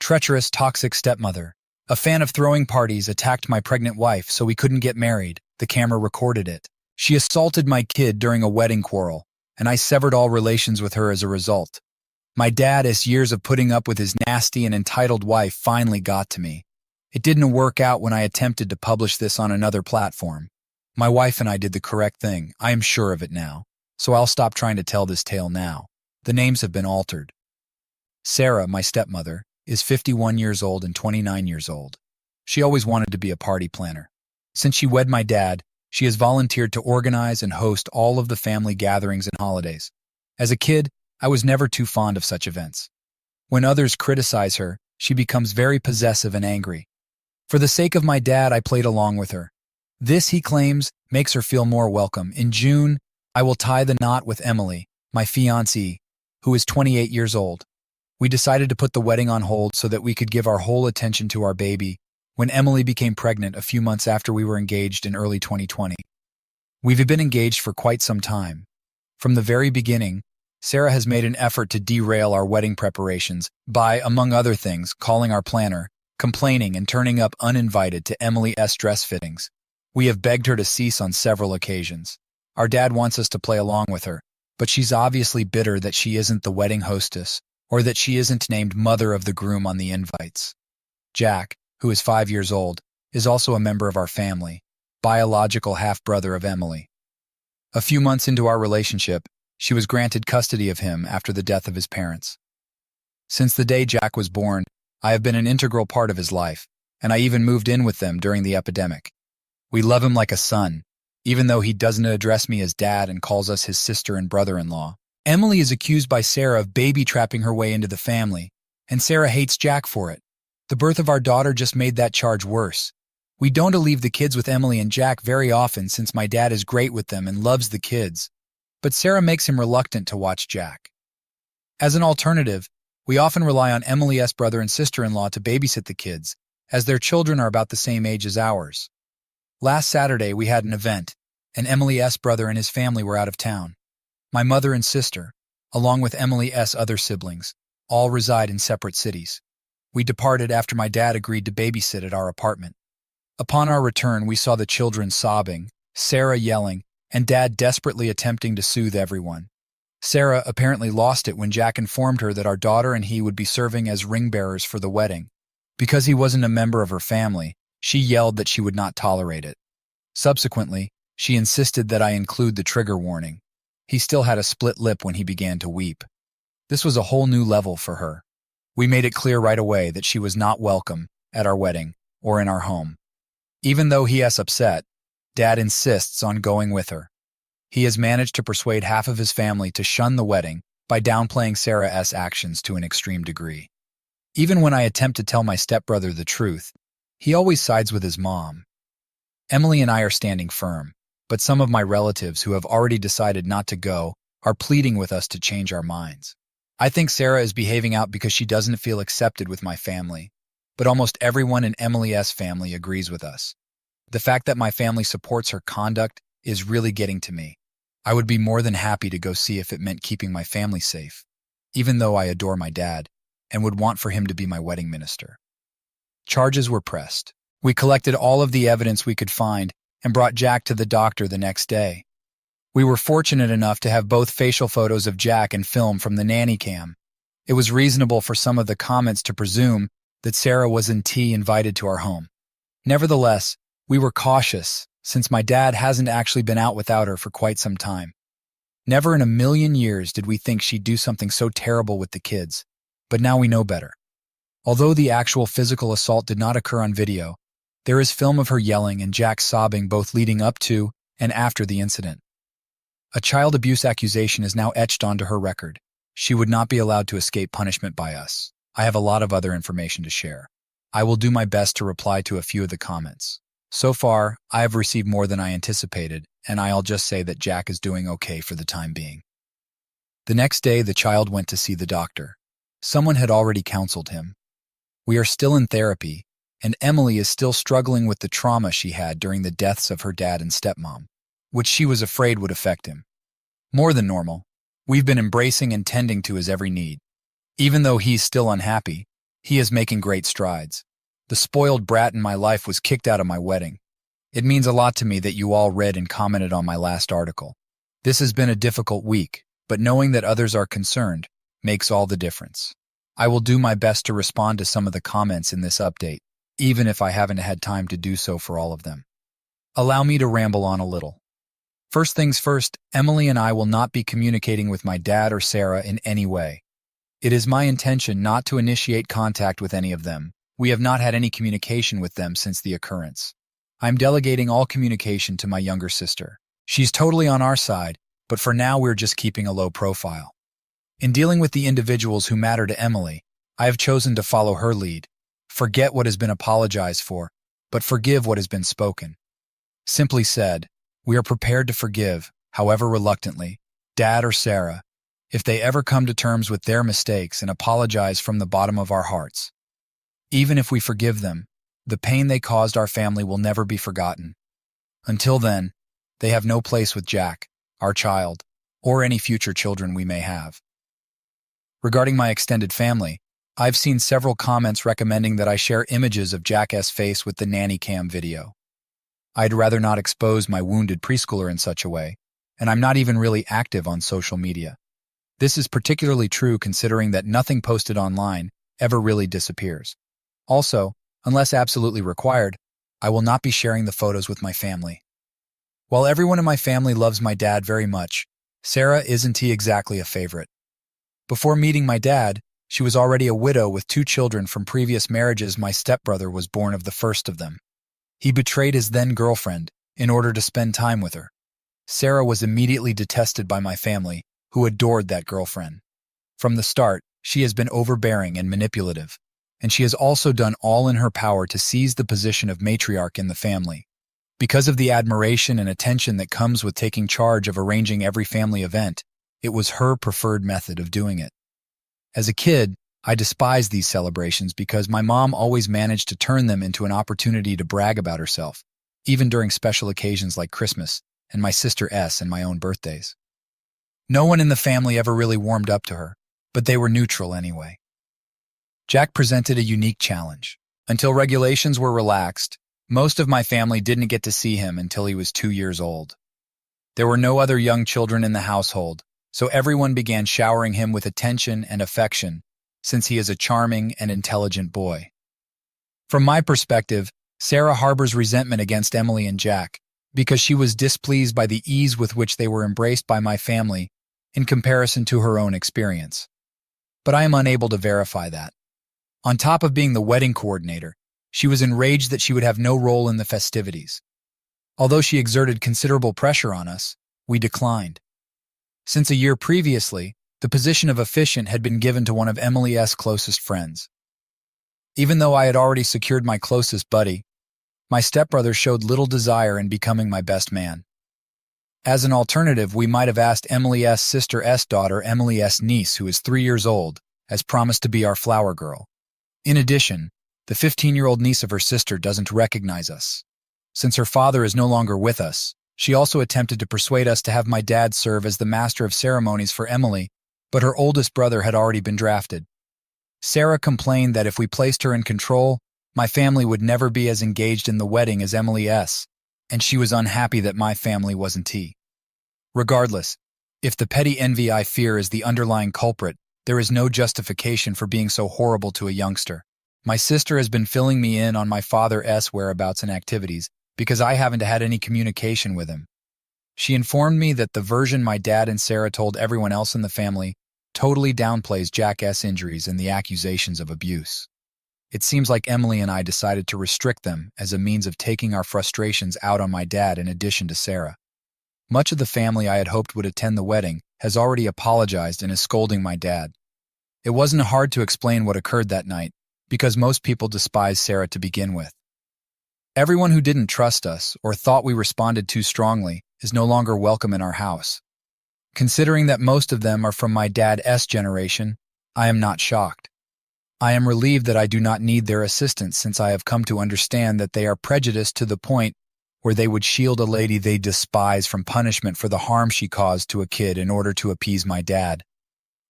treacherous, toxic stepmother. A fan of throwing parties attacked my pregnant wife so we couldn't get married. The camera recorded it. She assaulted my kid during a wedding quarrel, and I severed all relations with her as a result. My dad's years of putting up with his nasty and entitled wife finally got to me. It didn't work out when I attempted to publish this on another platform. My wife and I did the correct thing. I am sure of it now. So I'll stop trying to tell this tale now. The names have been altered. Sarah, my stepmother, is 51 years old and 29 years old. She always wanted to be a party planner. Since she wed my dad, she has volunteered to organize and host all of the family gatherings and holidays. As a kid, I was never too fond of such events. When others criticize her, she becomes very possessive and angry. For the sake of my dad, I played along with her. This, he claims, makes her feel more welcome. In June, I will tie the knot with Emily, my fiancée, who is 28 years old. We decided to put the wedding on hold so that we could give our whole attention to our baby when Emily became pregnant a few months after we were engaged in early 2020. We've been engaged for quite some time. From the very beginning, Sarah has made an effort to derail our wedding preparations by, among other things, calling our planner, complaining and turning up uninvited to Emily's dress fittings. We have begged her to cease on several occasions. Our dad wants us to play along with her, but she's obviously bitter that she isn't the wedding hostess or that she isn't named mother of the groom on the invites. Jack, who is 5 years old, is also a member of our family, biological half-brother of Emily. A few months into our relationship, she was granted custody of him after the death of his parents. Since the day Jack was born, I have been an integral part of his life, and I even moved in with them during the epidemic. We love him like a son, even though he doesn't address me as dad and calls us his sister and brother-in-law. Emily is accused by Sarah of baby-trapping her way into the family, and Sarah hates Jack for it. The birth of our daughter just made that charge worse. We don't leave the kids with Emily and Jack very often since my dad is great with them and loves the kids, but Sarah makes him reluctant to watch Jack. As an alternative, we often rely on Emily's brother and sister-in-law to babysit the kids, as their children are about the same age as ours. Last Saturday, we had an event, and Emily's brother and his family were out of town. My mother and sister, along with Emily's other siblings, all reside in separate cities. We departed after my dad agreed to babysit at our apartment. Upon our return, we saw the children sobbing, Sarah yelling, and Dad desperately attempting to soothe everyone. Sarah apparently lost it when Jack informed her that our daughter and he would be serving as ring bearers for the wedding. Because he wasn't a member of her family, she yelled that she would not tolerate it. Subsequently, she insisted that I include the trigger warning. He still had a split lip when he began to weep. This was a whole new level for her. We made it clear right away that she was not welcome at our wedding or in our home. Even though he is upset, Dad insists on going with her. He has managed to persuade half of his family to shun the wedding by downplaying Sarah's actions to an extreme degree. Even when I attempt to tell my stepbrother the truth, he always sides with his mom. Emily and I are standing firm, but some of my relatives who have already decided not to go are pleading with us to change our minds. I think Sarah is behaving out because she doesn't feel accepted with my family, but almost everyone in Emily's family agrees with us. The fact that my family supports her conduct is really getting to me. I would be more than happy to go see if it meant keeping my family safe, even though I adore my dad and would want for him to be my wedding minister. Charges were pressed. We collected all of the evidence we could find and brought Jack to the doctor the next day. We were fortunate enough to have both facial photos of Jack and film from the nanny cam. It was reasonable for some of the comments to presume that Sarah was invited to our home. Nevertheless, we were cautious since my dad hasn't actually been out without her for quite some time. Never in a million years did we think she'd do something so terrible with the kids, but now we know better. Although the actual physical assault did not occur on video, there is film of her yelling and Jack sobbing both leading up to and after the incident. A child abuse accusation is now etched onto her record. She would not be allowed to escape punishment by us. I have a lot of other information to share. I will do my best to reply to a few of the comments. So far, I have received more than I anticipated, and I'll just say that Jack is doing okay for the time being. The next day, the child went to see the doctor. Someone had already counseled him. We are still in therapy, and Emily is still struggling with the trauma she had during the deaths of her dad and stepmom, which she was afraid would affect him. More than normal, we've been embracing and tending to his every need. Even though he's still unhappy, He is making great strides. The spoiled brat in my life was kicked out of my wedding. It means a lot to me that you all read and commented on my last article. This has been a difficult week, but knowing that others are concerned makes all the difference. I will do my best to respond to some of the comments in this update, even if I haven't had time to do so for all of them. Allow me to ramble on a little. First things first, Emily and I will not be communicating with my dad or Sarah in any way. It is my intention not to initiate contact with any of them. We have not had any communication with them since the occurrence. I'm delegating all communication to my younger sister. She's totally on our side, but for now we're just keeping a low profile. In dealing with the individuals who matter to Emily, I have chosen to follow her lead. Forget what has been apologized for, but forgive what has been spoken. Simply said, we are prepared to forgive, however reluctantly, Dad or Sarah, if they ever come to terms with their mistakes and apologize from the bottom of our hearts. Even if we forgive them, the pain they caused our family will never be forgotten. Until then, they have no place with Jack, our child, or any future children we may have. Regarding my extended family, I've seen several comments recommending that I share images of Jack's face with the nanny cam video. I'd rather not expose my wounded preschooler in such a way, and I'm not even really active on social media. This is particularly true considering that nothing posted online ever really disappears. Also, unless absolutely required, I will not be sharing the photos with my family. While everyone in my family loves my dad very much, Sarah isn't exactly a favorite. Before meeting my dad, she was already a widow with 2 children from previous marriages. My stepbrother was born of the first of them. He betrayed his then-girlfriend in order to spend time with her. Sarah was immediately detested by my family, who adored that girlfriend. From the start, she has been overbearing and manipulative, and she has also done all in her power to seize the position of matriarch in the family. Because of the admiration and attention that comes with taking charge of arranging every family event, it was her preferred method of doing it. As a kid, I despised these celebrations because my mom always managed to turn them into an opportunity to brag about herself, even during special occasions like Christmas and my sister S and my own birthdays. No one in the family ever really warmed up to her, but they were neutral anyway. Jack presented a unique challenge. Until regulations were relaxed, most of my family didn't get to see him until he was 2 years old. There were no other young children in the household, so everyone began showering him with attention and affection, since he is a charming and intelligent boy. From my perspective, Sarah harbors resentment against Emily and Jack because she was displeased by the ease with which they were embraced by my family in comparison to her own experience. But I am unable to verify that. On top of being the wedding coordinator, she was enraged that she would have no role in the festivities. Although she exerted considerable pressure on us, we declined. Since a year previously, the position of officiant had been given to one of Emily's closest friends. Even though I had already secured my closest buddy, my stepbrother showed little desire in becoming my best man. As an alternative, we might have asked Emily's sister's daughter, Emily's niece, who is 3 years old, as promised to be our flower girl. In addition, the 15-year-old niece of her sister doesn't recognize us. Since her father is no longer with us, she also attempted to persuade us to have my dad serve as the master of ceremonies for Emily, but her oldest brother had already been drafted. Sarah complained that if we placed her in control, my family would never be as engaged in the wedding as Emily's, and she was unhappy that my family wasn't. Regardless, if the petty envy I fear is the underlying culprit, there is no justification for being so horrible to a youngster. My sister has been filling me in on my father's whereabouts and activities because I haven't had any communication with him. She informed me that the version my dad and Sarah told everyone else in the family totally downplays Jack's injuries and the accusations of abuse. It seems like Emily and I decided to restrict them as a means of taking our frustrations out on my dad in addition to Sarah. Much of the family I had hoped would attend the wedding has already apologized and is scolding my dad. It wasn't hard to explain what occurred that night, because most people despise Sarah to begin with. Everyone who didn't trust us or thought we responded too strongly is no longer welcome in our house. Considering that most of them are from my dad's generation, I am not shocked. I am relieved that I do not need their assistance since I have come to understand that they are prejudiced to the point where they would shield a lady they despise from punishment for the harm she caused to a kid in order to appease my dad.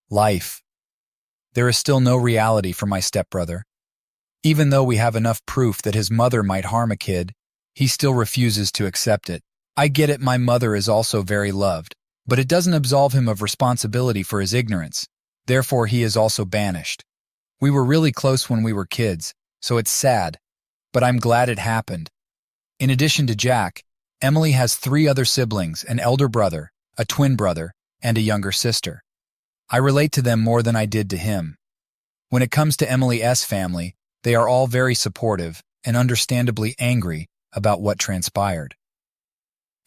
Life. There is still no reality for my stepbrother. Even though we have enough proof that his mother might harm a kid, he still refuses to accept it. I get it, my mother is also very loved, but it doesn't absolve him of responsibility for his ignorance. Therefore, he is also banished. We were really close when we were kids, so it's sad, but I'm glad it happened. In addition to Jack, Emily has 3 other siblings, an elder brother, a twin brother, and a younger sister. I relate to them more than I did to him. When it comes to Emily's family, they are all very supportive and understandably angry about what transpired.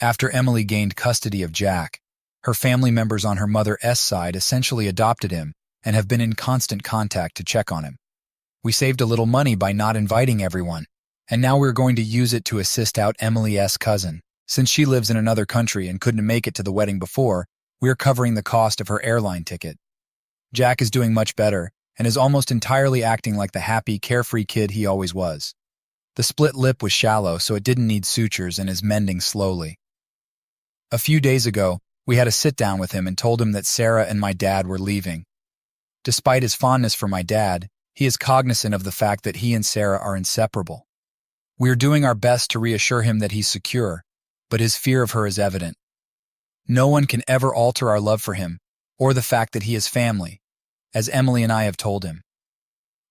After Emily gained custody of Jack, her family members on her mother's side essentially adopted him and have been in constant contact to check on him. We saved a little money by not inviting everyone, and now we're going to use it to assist out Emily's cousin. Since she lives in another country and couldn't make it to the wedding before, we're covering the cost of her airline ticket. Jack is doing much better and is almost entirely acting like the happy, carefree kid he always was. The split lip was shallow, so it didn't need sutures and is mending slowly. A few days ago, we had a sit-down with him and told him that Sarah and my dad were leaving. Despite his fondness for my dad, he is cognizant of the fact that he and Sarah are inseparable. We are doing our best to reassure him that he's secure, but his fear of her is evident. No one can ever alter our love for him, or the fact that he is family, as Emily and I have told him.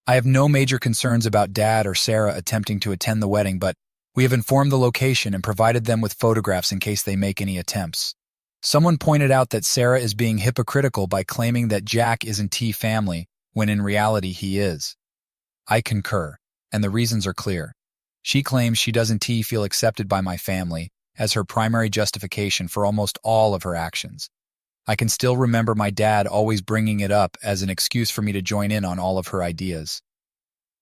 I have no major concerns about Dad or Sarah attempting to attend the wedding, but we have informed the location and provided them with photographs in case they make any attempts. Someone pointed out that Sarah is being hypocritical by claiming that Jack isn't T family, when in reality he is. I concur, and the reasons are clear. She claims she doesn't feel accepted by my family as her primary justification for almost all of her actions. I can still remember my dad always bringing it up as an excuse for me to join in on all of her ideas.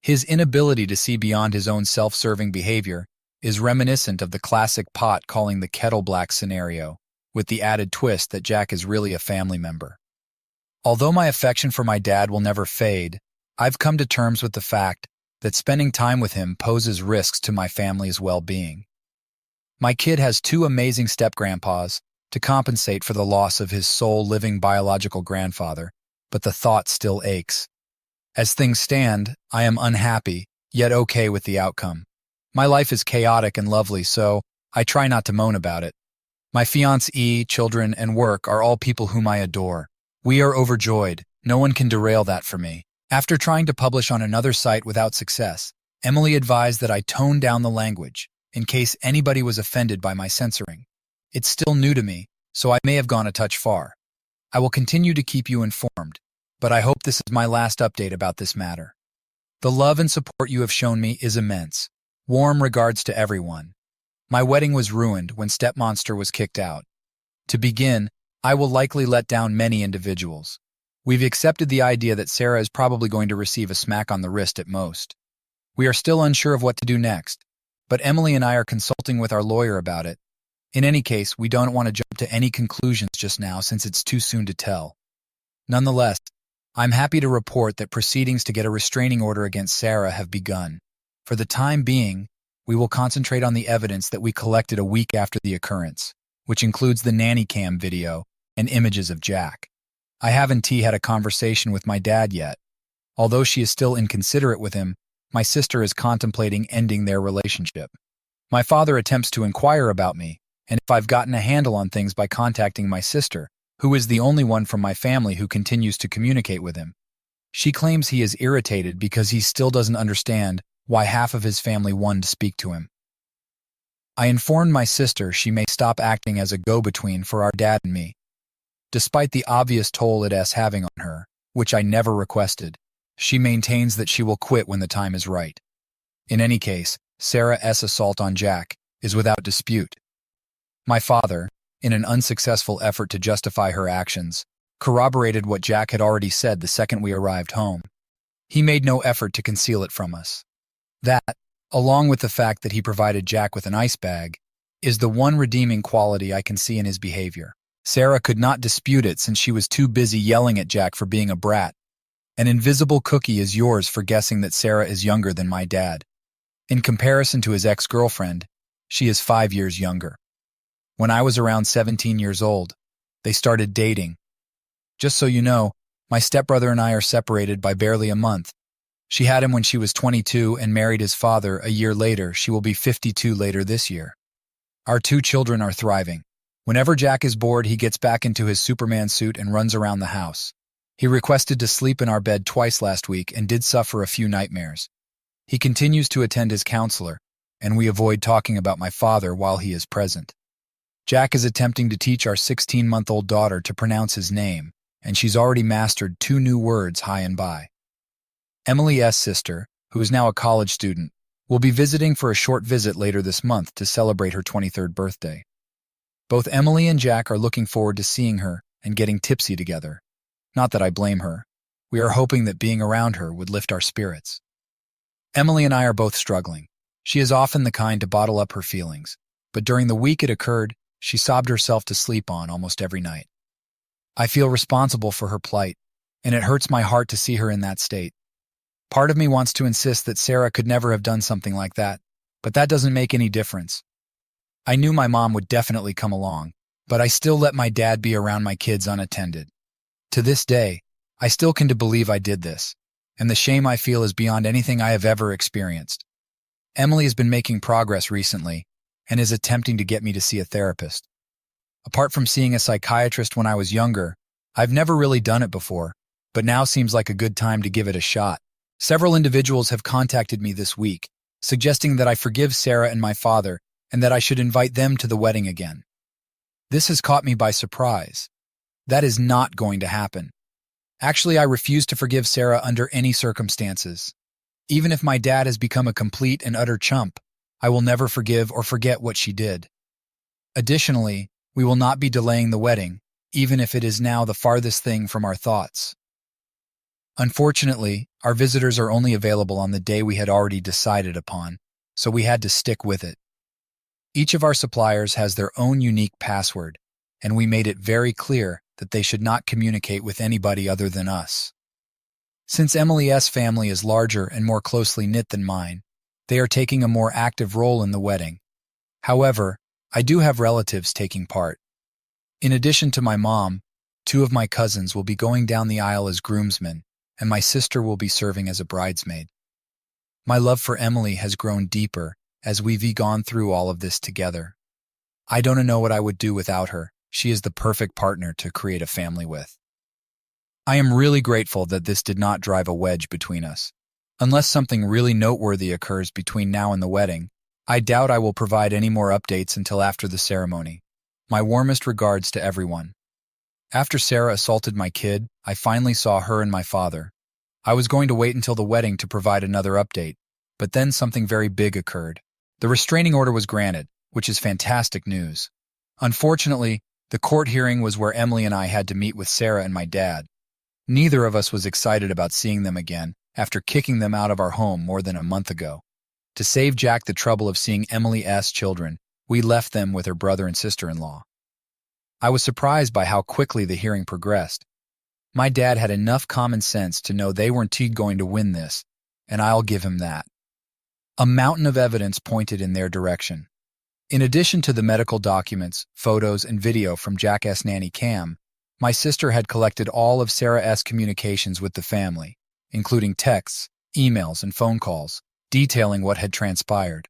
His inability to see beyond his own self-serving behavior is reminiscent of the classic pot calling the kettle black scenario, with the added twist that Jack is really a family member. Although my affection for my dad will never fade, I've come to terms with the fact that spending time with him poses risks to my family's well-being. My kid has 2 amazing step-grandpas to compensate for the loss of his sole living biological grandfather, but the thought still aches. As things stand, I am unhappy, yet okay with the outcome. My life is chaotic and lovely, so I try not to moan about it. My fiancé, children, and work are all people whom I adore. We are overjoyed. No one can derail that for me. After trying to publish on another site without success, Emily advised that I tone down the language, in case anybody was offended by my censoring. It's still new to me, so I may have gone a touch far. I will continue to keep you informed, but I hope this is my last update about this matter. The love and support you have shown me is immense. Warm regards to everyone. My wedding was ruined when Stepmonster was kicked out. To begin, I will likely let down many individuals. We've accepted the idea that Sarah is probably going to receive a smack on the wrist at most. We are still unsure of what to do next, but Emily and I are consulting with our lawyer about it. In any case, we don't want to jump to any conclusions just now since it's too soon to tell. Nonetheless, I'm happy to report that proceedings to get a restraining order against Sarah have begun. For the time being, we will concentrate on the evidence that we collected a week after the occurrence, which includes the nanny cam video and images of Jack. I haven't had a conversation with my dad yet. Although she is still inconsiderate with him, my sister is contemplating ending their relationship. My father attempts to inquire about me, and if I've gotten a handle on things by contacting my sister, who is the only one from my family who continues to communicate with him. She claims he is irritated because he still doesn't understand why half of his family wanted to speak to him. I informed my sister she may stop acting as a go-between for our dad and me. Despite the obvious toll it is having on her, which I never requested, she maintains that she will quit when the time is right. In any case, Sarah's assault on Jack is without dispute. My father, in an unsuccessful effort to justify her actions, corroborated what Jack had already said the second we arrived home. He made no effort to conceal it from us. That, along with the fact that he provided Jack with an ice bag, is the one redeeming quality I can see in his behavior. Sarah could not dispute it since she was too busy yelling at Jack for being a brat. An invisible cookie is yours for guessing that Sarah is younger than my dad. In comparison to his ex-girlfriend, she is 5 years younger. When I was around 17 years old, they started dating. Just so you know, My stepbrother and I are separated by barely a month. She had him when she was 22 and married his father a year later. She will be 52 later this year. Our 2 children are thriving. Whenever Jack is bored, he gets back into his Superman suit and runs around the house. He requested to sleep in our bed twice last week and did suffer a few nightmares. He continues to attend his counselor, and we avoid talking about my father while he is present. Jack is attempting to teach our 16-month-old daughter to pronounce his name, and she's already mastered 2 new words, hi and bye. Emily's sister, who is now a college student, will be visiting for a short visit later this month to celebrate her 23rd birthday. Both Emily and Jack are looking forward to seeing her and getting tipsy together. Not that I blame her. We are hoping that being around her would lift our spirits. Emily and I are both struggling. She is often the kind to bottle up her feelings, but during the week it occurred, she sobbed herself to sleep on almost every night. I feel responsible for her plight, and it hurts my heart to see her in that state. Part of me wants to insist that Sarah could never have done something like that, but that doesn't make any difference. I knew my mom would definitely come along, but I still let my dad be around my kids unattended. To this day, I still can't believe I did this, and the shame I feel is beyond anything I have ever experienced. Emily has been making progress recently and is attempting to get me to see a therapist. Apart from seeing a psychiatrist when I was younger, I've never really done it before, but now seems like a good time to give it a shot. Several individuals have contacted me this week, suggesting that I forgive Sarah and my father and that I should invite them to the wedding again. This has caught me by surprise. That is not going to happen. Actually, I refuse to forgive Sarah under any circumstances. Even if my dad has become a complete and utter chump, I will never forgive or forget what she did. Additionally, we will not be delaying the wedding, even if it is now the farthest thing from our thoughts. Unfortunately, our visitors are only available on the day we had already decided upon, so we had to stick with it. Each of our suppliers has their own unique password, and we made it very clear that they should not communicate with anybody other than us. Since Emily's family is larger and more closely knit than mine, they are taking a more active role in the wedding. However, I do have relatives taking part. In addition to my mom, 2 of my cousins will be going down the aisle as groomsmen, and my sister will be serving as a bridesmaid. My love for Emily has grown deeper as we've gone through all of this together. I don't know what I would do without her. She is the perfect partner to create a family with. I am really grateful that this did not drive a wedge between us. Unless something really noteworthy occurs between now and the wedding, I doubt I will provide any more updates until after the ceremony. My warmest regards to everyone. After Sarah assaulted my kid, I finally saw her and my father. I was going to wait until the wedding to provide another update, but then something very big occurred. The restraining order was granted, which is fantastic news. Unfortunately, the court hearing was where Emily and I had to meet with Sarah and my dad. Neither of us was excited about seeing them again after kicking them out of our home more than a month ago. To save Jack the trouble of seeing Emily's children, we left them with her brother and sister-in-law. I was surprised by how quickly the hearing progressed. My dad had enough common sense to know they weren't going to win this, and I'll give him that. A mountain of evidence pointed in their direction. In addition to the medical documents, photos, and video from Jack's nanny cam, my sister had collected all of Sarah's communications with the family, including texts, emails, and phone calls, detailing what had transpired.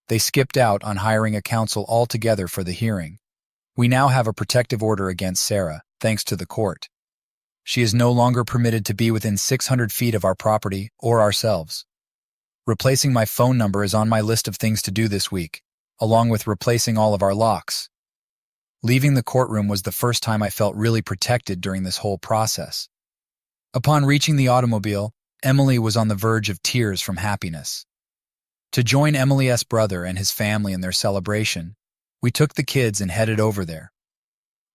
They skipped out on hiring a counsel altogether for the hearing. We now have a protective order against Sarah, thanks to the court. She is no longer permitted to be within 600 feet of our property or ourselves. Replacing my phone number is on my list of things to do this week, along with replacing all of our locks. Leaving the courtroom was the first time I felt really protected during this whole process. Upon reaching the automobile, Emily was on the verge of tears from happiness. To join Emily's brother and his family in their celebration, we took the kids and headed over there.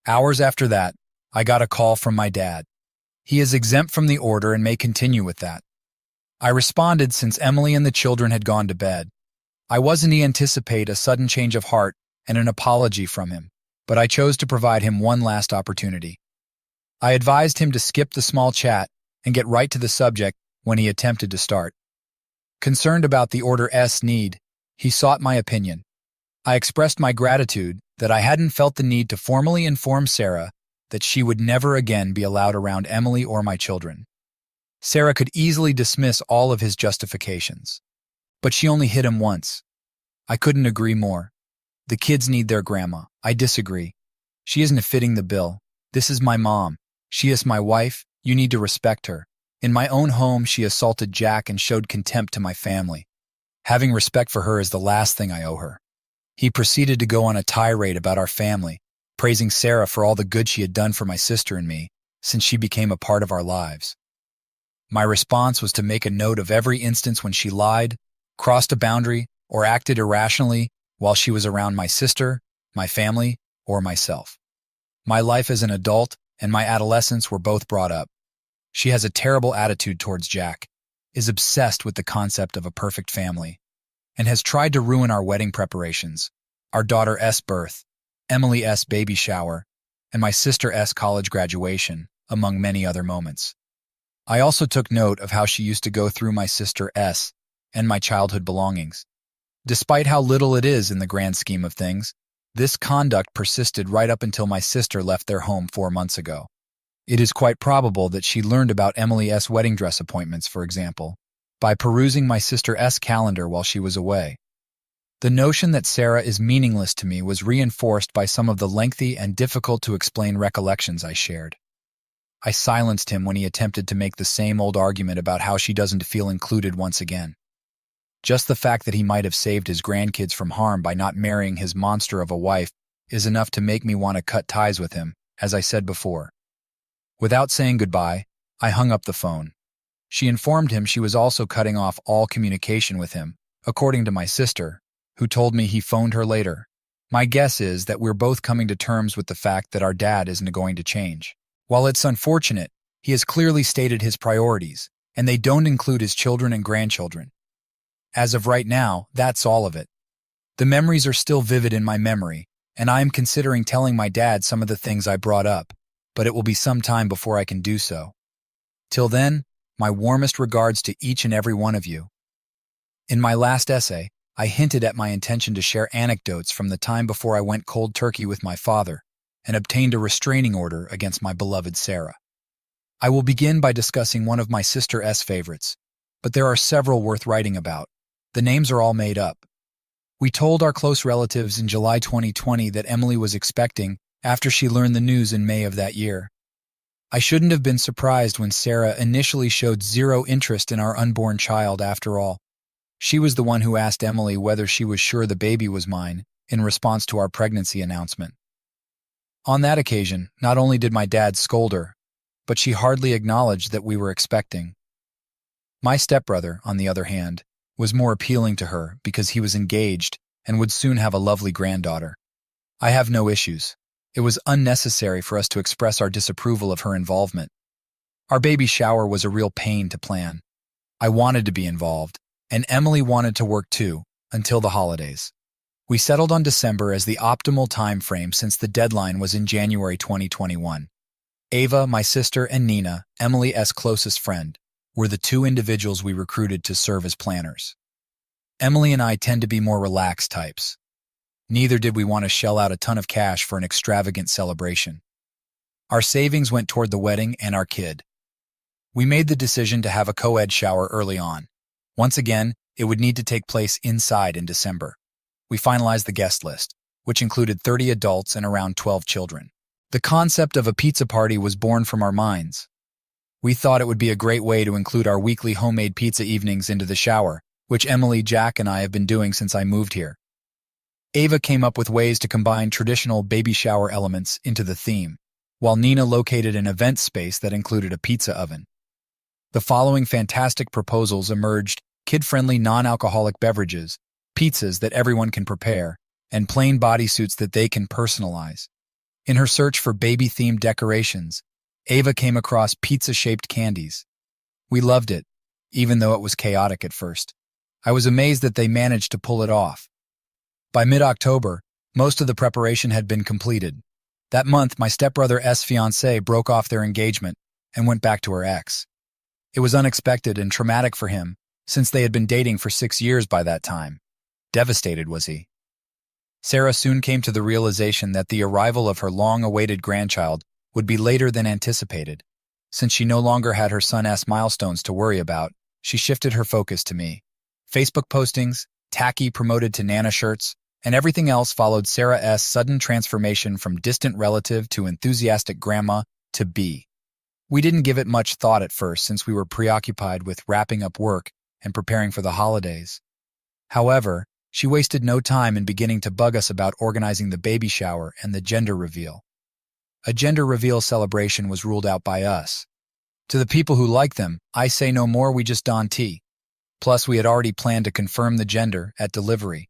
Hours after that, I got a call from my dad. He is exempt from the order and may continue with that. I responded since Emily and the children had gone to bed. I wasn't to anticipate a sudden change of heart and an apology from him, but I chose to provide him one last opportunity. I advised him to skip the small chat and get right to the subject when he attempted to start. Concerned about the order's need, he sought my opinion. I expressed my gratitude that I hadn't felt the need to formally inform Sarah that she would never again be allowed around Emily or my children. Sarah could easily dismiss all of his justifications. But she only hit him once. I couldn't agree more. The kids need their grandma. I disagree. She isn't fitting the bill. This is my mom. She is my wife. You need to respect her. In my own home, she assaulted Jack and showed contempt to my family. Having respect for her is the last thing I owe her. He proceeded to go on a tirade about our family, praising Sarah for all the good she had done for my sister and me, since she became a part of our lives. My response was to make a note of every instance when she lied, crossed a boundary, or acted irrationally while she was around my sister, my family, or myself. My life as an adult and my adolescence were both brought up. She has a terrible attitude towards Jack, is obsessed with the concept of a perfect family, and has tried to ruin our wedding preparations, our daughter S. birth, Emily S. baby shower, and my sister S. college graduation, among many other moments. I also took note of how she used to go through my sister S. and my childhood belongings. Despite how little it is in the grand scheme of things, this conduct persisted right up until my sister left their home 4 months ago. It is quite probable that she learned about Emily S. wedding dress appointments, for example, by perusing my sister S. calendar while she was away. The notion that Sarah is meaningless to me was reinforced by some of the lengthy and difficult-to-explain recollections I shared. I silenced him when he attempted to make the same old argument about how she doesn't feel included once again. Just the fact that he might have saved his grandkids from harm by not marrying his monster of a wife is enough to make me want to cut ties with him, as I said before. Without saying goodbye, I hung up the phone. She informed him she was also cutting off all communication with him, according to my sister, who told me he phoned her later. My guess is that we're both coming to terms with the fact that our dad isn't going to change. While it's unfortunate, he has clearly stated his priorities, and they don't include his children and grandchildren. As of right now, that's all of it. The memories are still vivid in my memory, and I am considering telling my dad some of the things I brought up, but it will be some time before I can do so. Till then, my warmest regards to each and every one of you. In my last essay, I hinted at my intention to share anecdotes from the time before I went cold turkey with my father and obtained a restraining order against my beloved Sarah. I will begin by discussing one of my sister S favorites, but there are several worth writing about. The names are all made up. We told our close relatives in July 2020 that Emily was expecting after she learned the news in May of that year. I shouldn't have been surprised when Sarah initially showed zero interest in our unborn child after all. She was the one who asked Emily whether she was sure the baby was mine in response to our pregnancy announcement. On that occasion, not only did my dad scold her, but she hardly acknowledged that we were expecting. My stepbrother, on the other hand, was more appealing to her because he was engaged and would soon have a lovely granddaughter. I have no issues. It was unnecessary for us to express our disapproval of her involvement. Our baby shower was a real pain to plan. I wanted to be involved, and Emily wanted to work too, until the holidays. We settled on December as the optimal time frame since the deadline was in January 2021. Ava, my sister, and Nina, Emily's closest friend, were the two individuals we recruited to serve as planners. Emily and I tend to be more relaxed types. Neither did we want to shell out a ton of cash for an extravagant celebration. Our savings went toward the wedding and our kid. We made the decision to have a co-ed shower early on. Once again, it would need to take place inside in December. We finalized the guest list, which included 30 adults and around 12 children. The concept of a pizza party was born from our minds. We thought it would be a great way to include our weekly homemade pizza evenings into the shower, which Emily, Jack, and I have been doing since I moved here. Ava came up with ways to combine traditional baby shower elements into the theme, while Nina located an event space that included a pizza oven. The following fantastic proposals emerged: kid-friendly non-alcoholic beverages, pizzas that everyone can prepare, and plain bodysuits that they can personalize. In her search for baby-themed decorations, Ava came across pizza-shaped candies. We loved it, even though it was chaotic at first. I was amazed that they managed to pull it off. By mid-October, most of the preparation had been completed. That month, my stepbrother's fiancée broke off their engagement and went back to her ex. It was unexpected and traumatic for him, since they had been dating for 6 years by that time. Devastated was he. Sarah soon came to the realization that the arrival of her long-awaited grandchild would be later than anticipated. Since she no longer had her son's milestones to worry about, she shifted her focus to me. Facebook postings, tacky promoted to Nana shirts, and everything else followed Sarah's sudden transformation from distant relative to enthusiastic grandma to B. We didn't give it much thought at first since we were preoccupied with wrapping up work and preparing for the holidays. However, she wasted no time in beginning to bug us about organizing the baby shower and the gender reveal. A gender reveal celebration was ruled out by us. To the people who like them, I say no more, we just don tea. Plus, we had already planned to confirm the gender at delivery.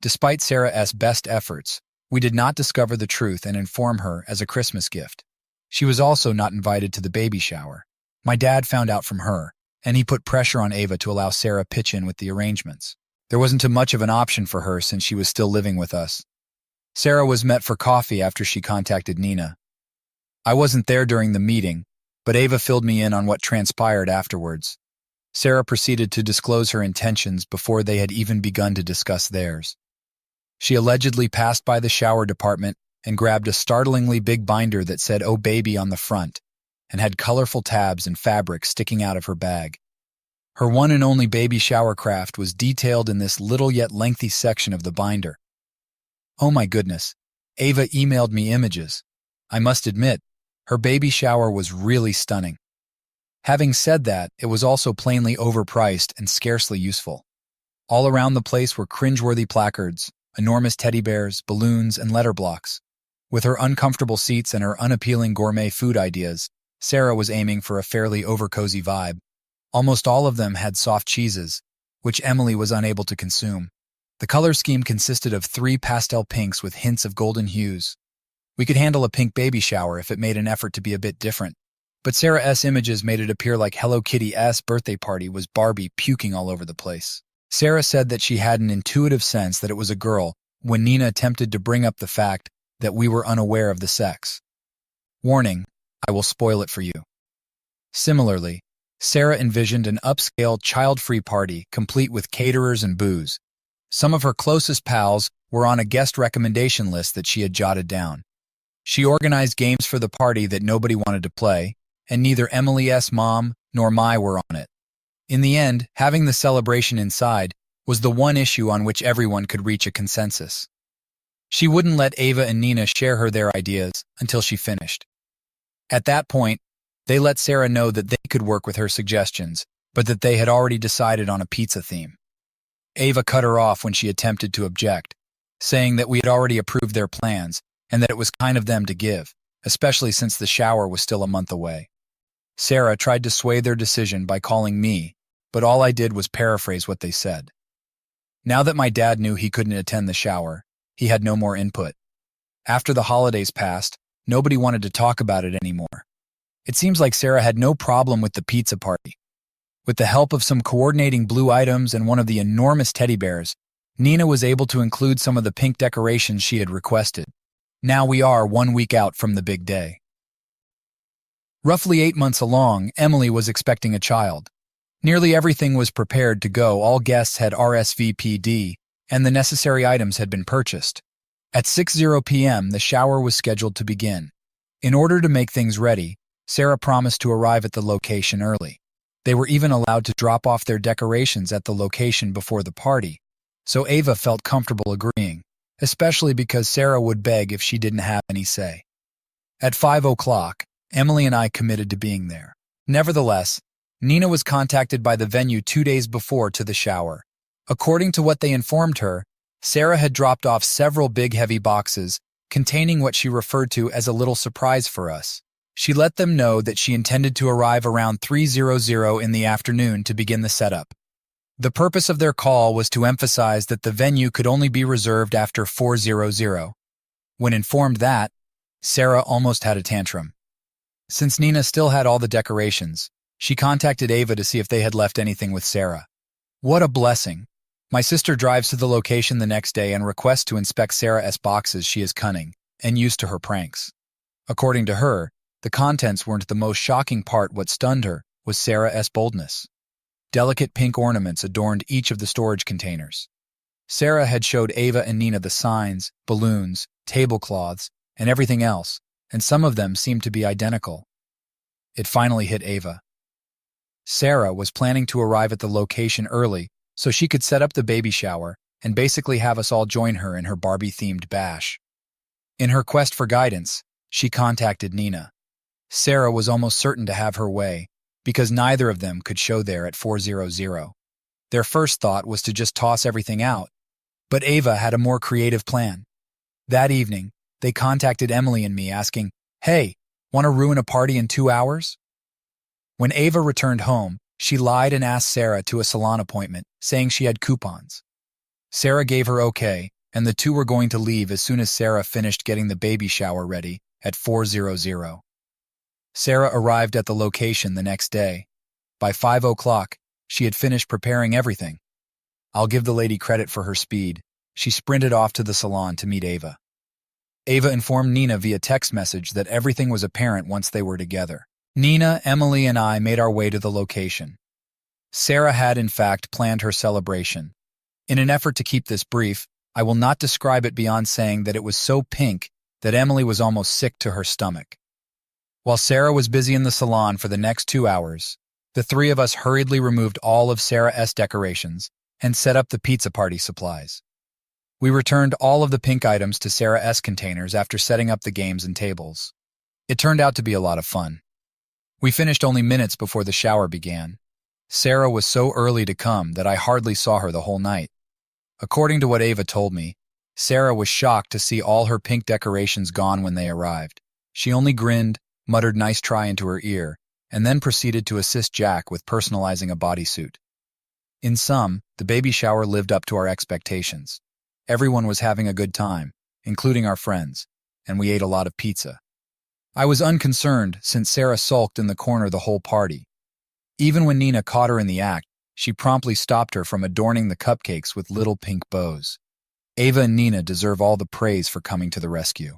Despite Sarah's best efforts, we did not discover the truth and inform her as a Christmas gift. She was also not invited to the baby shower. My dad found out from her, and he put pressure on Ava to allow Sarah pitch in with the arrangements. There wasn't too much of an option for her since she was still living with us. Sarah was met for coffee after she contacted Nina. I wasn't there during the meeting, but Ava filled me in on what transpired afterwards. Sarah proceeded to disclose her intentions before they had even begun to discuss theirs. She allegedly passed by the shower department and grabbed a startlingly big binder that said "Oh Baby" on the front and had colorful tabs and fabric sticking out of her bag. Her one and only baby shower craft was detailed in this little yet lengthy section of the binder. Oh my goodness, Ava emailed me images. I must admit, her baby shower was really stunning. Having said that, it was also plainly overpriced and scarcely useful. All around the place were cringeworthy placards, enormous teddy bears, balloons, and letter blocks. With her uncomfortable seats and her unappealing gourmet food ideas, Sarah was aiming for a fairly overcozy vibe. Almost all of them had soft cheeses, which Emily was unable to consume. The color scheme consisted of 3 pastel pinks with hints of golden hues. We could handle a pink baby shower if it made an effort to be a bit different, but Sarah's images made it appear like Hello Kitty's birthday party was Barbie puking all over the place. Sarah said that she had an intuitive sense that it was a girl when Nina attempted to bring up the fact that we were unaware of the sex. Warning, I will spoil it for you. Similarly, Sarah envisioned an upscale, child-free party complete with caterers and booze. Some of her closest pals were on a guest recommendation list that she had jotted down. She organized games for the party that nobody wanted to play, and neither Emily's mom nor Mai were on it. In the end, having the celebration inside was the one issue on which everyone could reach a consensus. She wouldn't let Ava and Nina share their ideas until she finished. At that point, they let Sarah know that they could work with her suggestions, but that they had already decided on a pizza theme. Ava cut her off when she attempted to object, saying that we had already approved their plans and that it was kind of them to give, especially since the shower was still a month away. Sarah tried to sway their decision by calling me, but all I did was paraphrase what they said. Now that my dad knew he couldn't attend the shower, he had no more input. After the holidays passed, nobody wanted to talk about it anymore. It seems like Sarah had no problem with the pizza party. With the help of some coordinating blue items and one of the enormous teddy bears, Nina was able to include some of the pink decorations she had requested. Now we are 1 week out from the big day. Roughly 8 months along, Emily was expecting a child. Nearly everything was prepared to go, all guests had RSVP'd, and the necessary items had been purchased. At 6:00 p.m., the shower was scheduled to begin. In order to make things ready, Sarah promised to arrive at the location early. They were even allowed to drop off their decorations at the location before the party, so Ava felt comfortable agreeing, especially because Sarah would beg if she didn't have any say. At 5:00, Emily and I committed to being there. Nevertheless, Nina was contacted by the venue 2 days before to the shower. According to what they informed her, Sarah had dropped off several big heavy boxes containing what she referred to as a little surprise for us. She let them know that she intended to arrive around 3:00 in the afternoon to begin the setup. The purpose of their call was to emphasize that the venue could only be reserved after 4:00. When informed that, Sarah almost had a tantrum. Since Nina still had all the decorations, she contacted Ava to see if they had left anything with Sarah. What a blessing! My sister drives to the location the next day and requests to inspect Sarah's boxes. She is cunning and used to her pranks. According to her, the contents weren't the most shocking part. What stunned her was Sarah's boldness. Delicate pink ornaments adorned each of the storage containers. Sarah had showed Ava and Nina the signs, balloons, tablecloths, and everything else, and some of them seemed to be identical. It finally hit Ava. Sarah was planning to arrive at the location early so she could set up the baby shower and basically have us all join her in her Barbie-themed bash. In her quest for guidance, she contacted Nina. Sarah was almost certain to have her way, because neither of them could show there at 400. Their first thought was to just toss everything out, but Ava had a more creative plan. That evening, they contacted Emily and me asking, "Hey, want to ruin a party in 2 hours?" When Ava returned home, she lied and asked Sarah to a salon appointment, saying she had coupons. Sarah gave her okay, and the two were going to leave as soon as Sarah finished getting the baby shower ready at 400. Sarah arrived at the location the next day. By 5 o'clock, she had finished preparing everything. I'll give the lady credit for her speed. She sprinted off to the salon to meet Ava. Ava informed Nina via text message that everything was apparent once they were together. Nina, Emily, and I made our way to the location. Sarah had, in fact, planned her celebration. In an effort to keep this brief, I will not describe it beyond saying that it was so pink that Emily was almost sick to her stomach. While Sarah was busy in the salon for the next 2 hours, the three of us hurriedly removed all of Sarah's decorations and set up the pizza party supplies. We returned all of the pink items to Sarah's containers after setting up the games and tables. It turned out to be a lot of fun. We finished only minutes before the shower began. Sarah was so early to come that I hardly saw her the whole night. According to what Ava told me, Sarah was shocked to see all her pink decorations gone when they arrived. She only grinned, muttered "nice try" into her ear, and then proceeded to assist Jack with personalizing a bodysuit. In sum, the baby shower lived up to our expectations. Everyone was having a good time, including our friends, and we ate a lot of pizza. I was unconcerned since Sarah sulked in the corner the whole party. Even when Nina caught her in the act, she promptly stopped her from adorning the cupcakes with little pink bows. Ava and Nina deserve all the praise for coming to the rescue.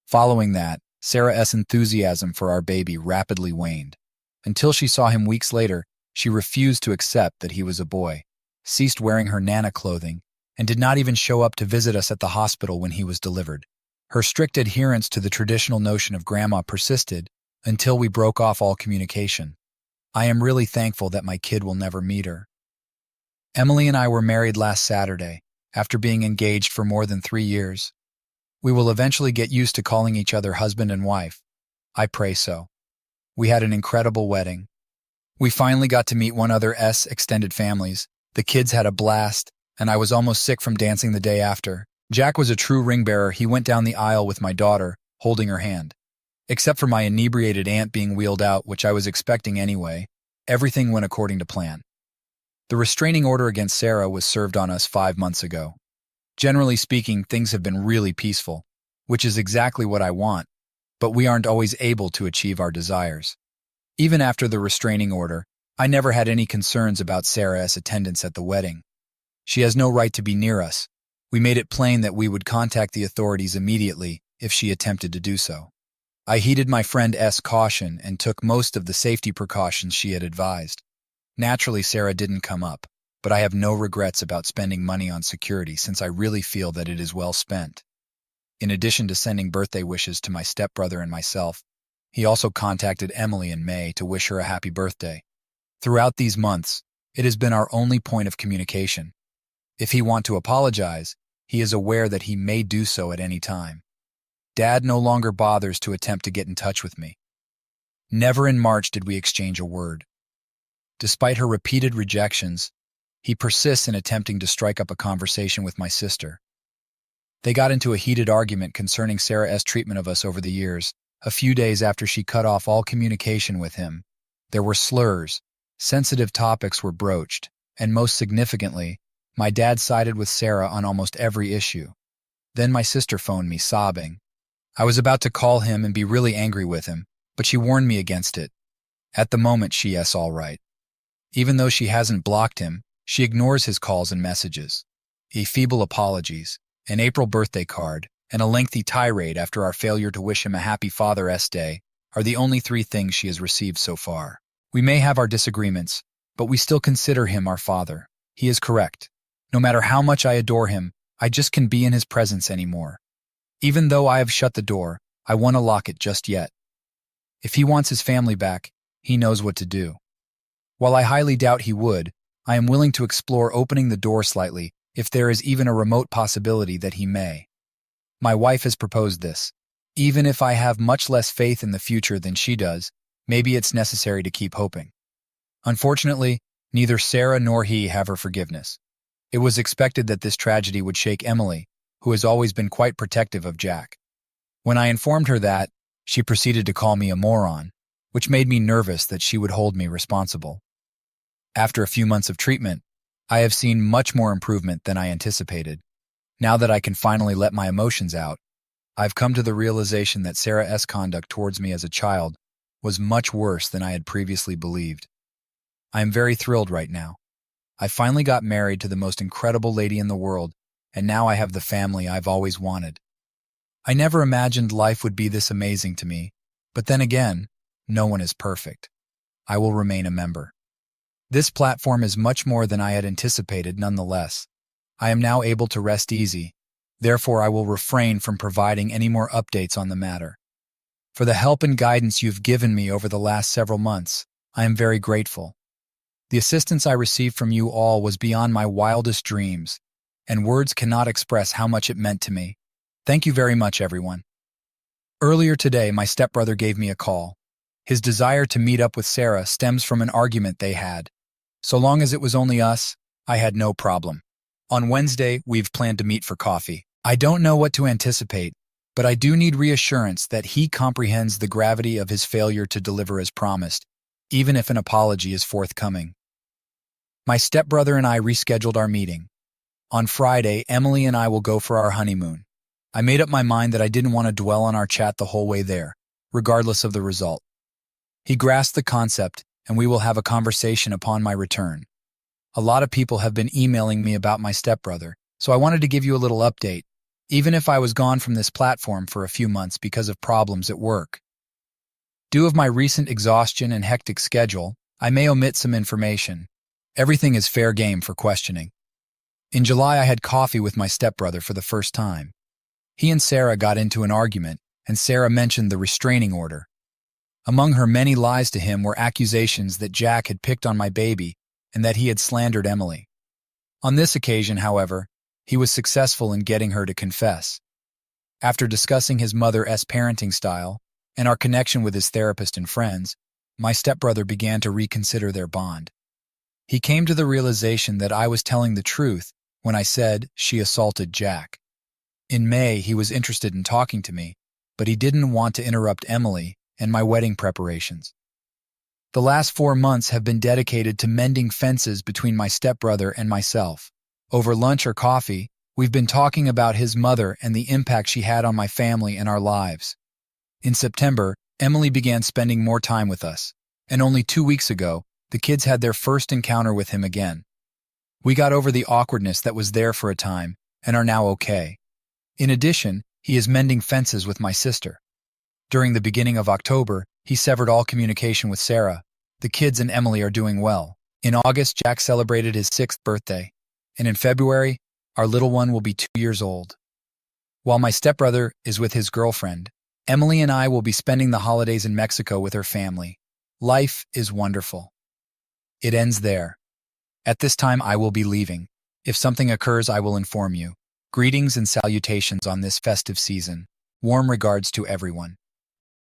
Following that, Sarah's enthusiasm for our baby rapidly waned. Until she saw him weeks later, she refused to accept that he was a boy, ceased wearing her Nana clothing, and did not even show up to visit us at the hospital when he was delivered. Her strict adherence to the traditional notion of grandma persisted until we broke off all communication. I am really thankful that my kid will never meet her. Emily and I were married last Saturday, after being engaged for more than 3 years. We will eventually get used to calling each other husband and wife. I pray so. We had an incredible wedding. We finally got to meet one other's extended families. The kids had a blast, and I was almost sick from dancing the day after. Jack was a true ring bearer. He went down the aisle with my daughter, holding her hand. Except for my inebriated aunt being wheeled out, which I was expecting anyway, everything went according to plan. The restraining order against Sarah was served on us 5 months ago. Generally speaking, things have been really peaceful, which is exactly what I want, but we aren't always able to achieve our desires. Even after the restraining order, I never had any concerns about Sarah's attendance at the wedding. She has no right to be near us. We made it plain that we would contact the authorities immediately if she attempted to do so. I heeded my friend's caution and took most of the safety precautions she had advised. Naturally, Sarah didn't come up, but I have no regrets about spending money on security since I really feel that it is well spent. In addition to sending birthday wishes to my stepbrother and myself, he also contacted Emily in May to wish her a happy birthday. Throughout these months, it has been our only point of communication. If he wants to apologize, he is aware that he may do so at any time. Dad no longer bothers to attempt to get in touch with me. Never in March did we exchange a word. Despite her repeated rejections, he persists in attempting to strike up a conversation with my sister. They got into a heated argument concerning Sarah's treatment of us over the years. A few days after she cut off all communication with him, there were slurs, sensitive topics were broached, and most significantly, my dad sided with Sarah on almost every issue. Then my sister phoned me, sobbing. I was about to call him and be really angry with him, but she warned me against it. At the moment, she's all right. Even though she hasn't blocked him, she ignores his calls and messages. Feeble apologies, an April birthday card, and a lengthy tirade after our failure to wish him a happy Father's Day are the only 3 things she has received so far. We may have our disagreements, but we still consider him our father. He is correct. No matter how much I adore him, I just can't be in his presence anymore. Even though I have shut the door, I want to lock it just yet. If he wants his family back, he knows what to do. While I highly doubt he would, I am willing to explore opening the door slightly if there is even a remote possibility that he may. My wife has proposed this. Even if I have much less faith in the future than she does, maybe it's necessary to keep hoping. Unfortunately, neither Sarah nor he have her forgiveness. It was expected that this tragedy would shake Emily, who has always been quite protective of Jack. When I informed her that, she proceeded to call me a moron, which made me nervous that she would hold me responsible. After a few months of treatment, I have seen much more improvement than I anticipated. Now that I can finally let my emotions out, I've come to the realization that Sarah's conduct towards me as a child was much worse than I had previously believed. I am very thrilled right now. I finally got married to the most incredible lady in the world, and now I have the family I've always wanted. I never imagined life would be this amazing to me, but then again, no one is perfect. I will remain a member. This platform is much more than I had anticipated nonetheless. I am now able to rest easy, therefore I will refrain from providing any more updates on the matter. For the help and guidance you've given me over the last several months, I am very grateful. The assistance I received from you all was beyond my wildest dreams, and words cannot express how much it meant to me. Thank you very much, everyone. Earlier today, my stepbrother gave me a call. His desire to meet up with Sarah stems from an argument they had. So long as it was only us, I had no problem. On Wednesday, we've planned to meet for coffee. I don't know what to anticipate, but I do need reassurance that he comprehends the gravity of his failure to deliver as promised, even if an apology is forthcoming. My stepbrother and I rescheduled our meeting. On Friday, Emily and I will go for our honeymoon. I made up my mind that I didn't want to dwell on our chat the whole way there, regardless of the result. He grasped the concept, and we will have a conversation upon my return. A lot of people have been emailing me about my stepbrother, so I wanted to give you a little update, even if I was gone from this platform for a few months because of problems at work. Due to my recent exhaustion and hectic schedule, I may omit some information. Everything is fair game for questioning. In July, I had coffee with my stepbrother for the first time. He and Sarah got into an argument, and Sarah mentioned the restraining order. Among her many lies to him were accusations that Jack had picked on my baby and that he had slandered Emily. On this occasion, however, he was successful in getting her to confess. After discussing his mother's parenting style and our connection with his therapist and friends, my stepbrother began to reconsider their bond. He came to the realization that I was telling the truth when I said she assaulted Jack. In May, he was interested in talking to me, but he didn't want to interrupt Emily and my wedding preparations. The last 4 months have been dedicated to mending fences between my stepbrother and myself. Over lunch or coffee, we've been talking about his mother and the impact she had on my family and our lives. In September, Emily began spending more time with us, and only 2 weeks ago, the kids had their first encounter with him again. We got over the awkwardness that was there for a time and are now okay. In addition, he is mending fences with my sister. During the beginning of October, he severed all communication with Sarah. The kids and Emily are doing well. In August, Jack celebrated his 6th birthday, and in February, our little one will be 2 years old. While my stepbrother is with his girlfriend, Emily and I will be spending the holidays in Mexico with her family. Life is wonderful. It ends there. At this time, I will be leaving. If something occurs, I will inform you. Greetings and salutations on this festive season. Warm regards to everyone.